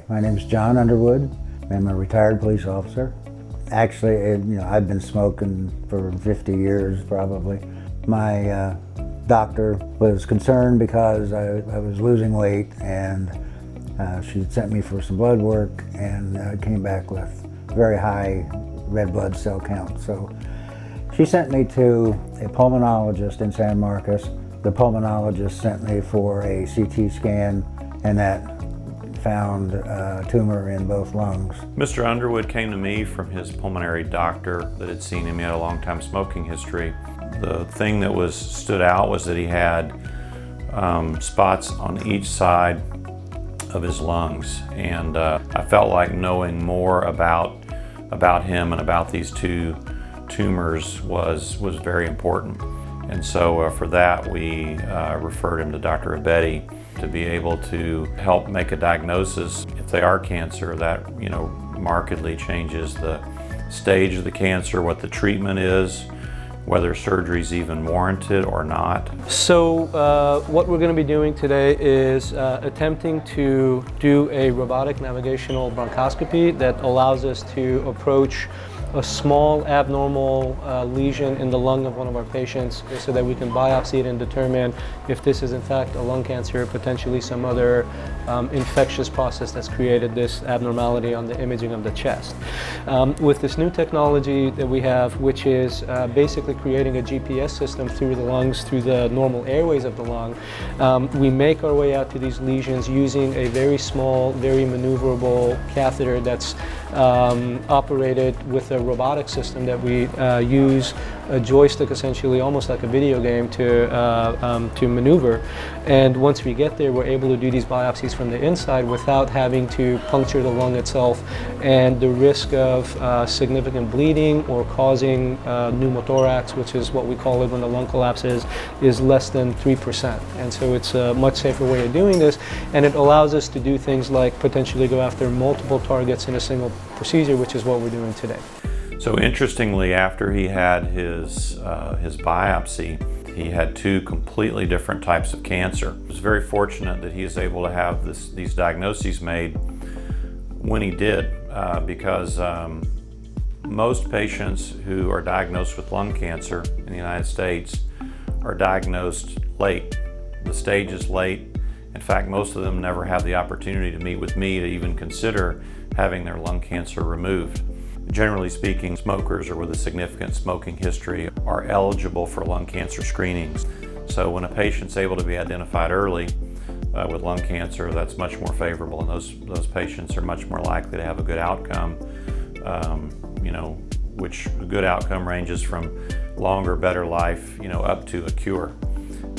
My name is John Underwood. I'm a retired police officer. Actually, I've been smoking for 50 years probably. My doctor was concerned because I was losing weight, and she sent me for some blood work, and came back with very high red blood cell count. So she sent me to a pulmonologist in San Marcos. The pulmonologist sent me for a CT scan, and that found a tumor in both lungs. Mr. Underwood came to me from his pulmonary doctor that had seen him. He had a long time smoking history. The thing that stood out was that he had spots on each side of his lungs, and I felt like knowing more about him and about these two tumors was very important. And so for that we referred him to Dr. Abedi to be able to help make a diagnosis. If they are cancer, that markedly changes the stage of the cancer, what the treatment is, whether surgery is even warranted or not. So what we're going to be doing today is attempting to do a robotic navigational bronchoscopy that allows us to approach a small abnormal lesion in the lung of one of our patients so that we can biopsy it and determine if this is in fact a lung cancer, potentially some other infectious process that's created this abnormality on the imaging of the chest. With this new technology that we have, which is basically creating a GPS system through the lungs, through the normal airways of the lung, we make our way out to these lesions using a very small, very maneuverable catheter that's operated with a robotic system that we use a joystick, essentially almost like a video game, to maneuver. And once we get there, we're able to do these biopsies from the inside without having to puncture the lung itself, and the risk of significant bleeding or causing pneumothorax, which is what we call it when the lung collapses, is less than 3%. And so it's a much safer way of doing this, and it allows us to do things like potentially go after multiple targets in a single procedure, which is what we're doing today. So interestingly, after he had his biopsy, he had two completely different types of cancer. He was very fortunate that he was able to have these diagnoses made when he did, because most patients who are diagnosed with lung cancer in the United States are diagnosed late. The stage is late. In fact, most of them never have the opportunity to meet with me to even consider having their lung cancer removed. Generally speaking, smokers or with a significant smoking history are eligible for lung cancer screenings. So when a patient's able to be identified early with lung cancer, that's much more favorable, and those patients are much more likely to have a good outcome, which a good outcome ranges from longer, better life, up to a cure.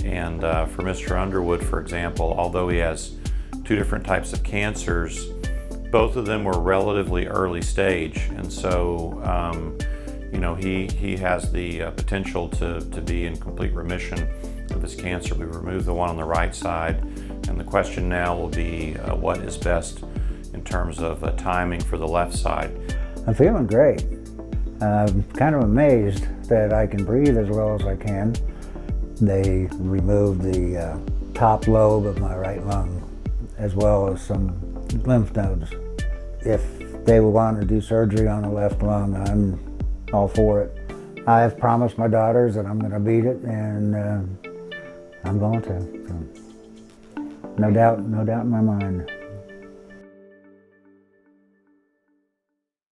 And for Mr. Underwood, for example, although he has two different types of cancers, both of them were relatively early stage, and so he has the potential to be in complete remission of his cancer. We removed the one on the right side, and the question now will be what is best in terms of timing for the left side. I'm feeling great. I'm kind of amazed that I can breathe as well as I can. They removed the top lobe of my right lung, as well as some lymph nodes. If they want to do surgery on the left lung, I'm all for it. I have promised my daughters that I'm going to beat it, and I'm going to. So, no doubt in my mind.